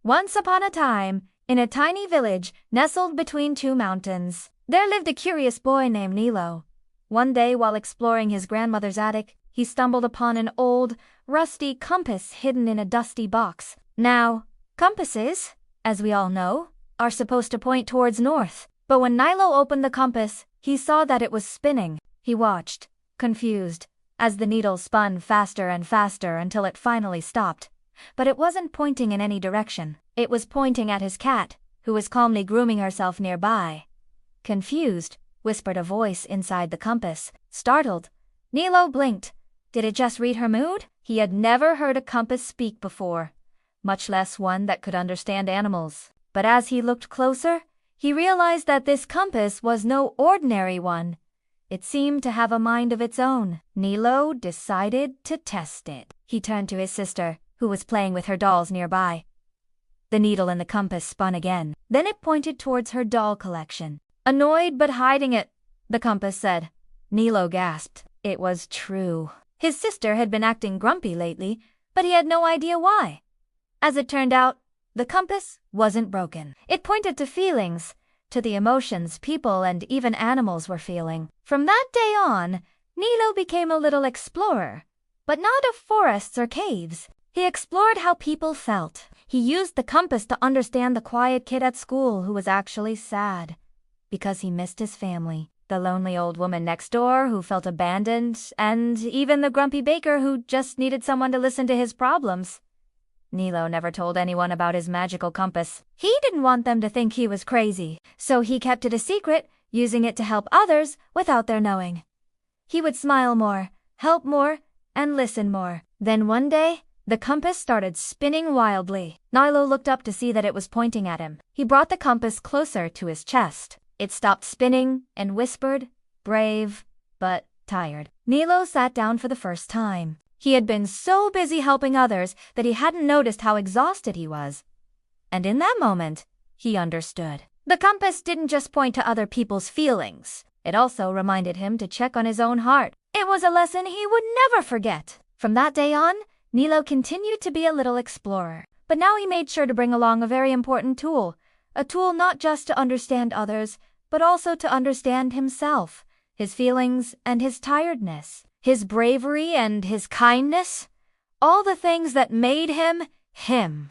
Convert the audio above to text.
Once upon a time, in a tiny village nestled between two mountains, there lived a curious boy named Nilo. One day, while exploring his grandmother's attic, he stumbled upon an old, rusty compass hidden in a dusty box. Now, compasses, as we all know, are supposed to point towards north. But when Nilo opened the compass, he saw that it was spinning. He watched, confused, as the needle spun faster and faster until it finally stopped. But it wasn't pointing in any direction. It was pointing at his cat, who was calmly grooming herself nearby. Confused, whispered a voice inside the compass. Startled, Nilo blinked. Did it just read her mood? He had never heard a compass speak before, much less one that could understand animals. But as he looked closer, he realized that this compass was no ordinary one. It seemed to have a mind of its own. Nilo decided to test it. He turned to his sister, who was playing with her dolls nearby. The needle in the compass spun again. Then it pointed towards her doll collection. Annoyed but hiding it, the compass said. Nilo gasped. It was true. His sister had been acting grumpy lately, but he had no idea why. As it turned out, the compass wasn't broken. It pointed to feelings, to the emotions people and even animals were feeling. From that day on, Nilo became a little explorer, but not of forests or caves. He explored how people felt. He used the compass to understand the quiet kid at school who was actually sad because he missed his family, the lonely old woman next door who felt abandoned, and even the grumpy baker who just needed someone to listen to his problems. Nilo never told anyone about his magical compass. He didn't want them to think he was crazy, so he kept it a secret, using it to help others without their knowing. He would smile more, help more, and listen more. Then one day, the compass started spinning wildly. Nilo looked up to see that it was pointing at him. He brought the compass closer to his chest. It stopped spinning and whispered, brave, but tired. Nilo sat down for the first time. He had been so busy helping others that he hadn't noticed how exhausted he was. And in that moment, he understood. The compass didn't just point to other people's feelings. It also reminded him to check on his own heart. It was a lesson he would never forget. From that day on, Nilo continued to be a little explorer. But now he made sure to bring along a very important tool. A tool not just to understand others, but also to understand himself, his feelings and his tiredness, his bravery and his kindness, all the things that made him, him.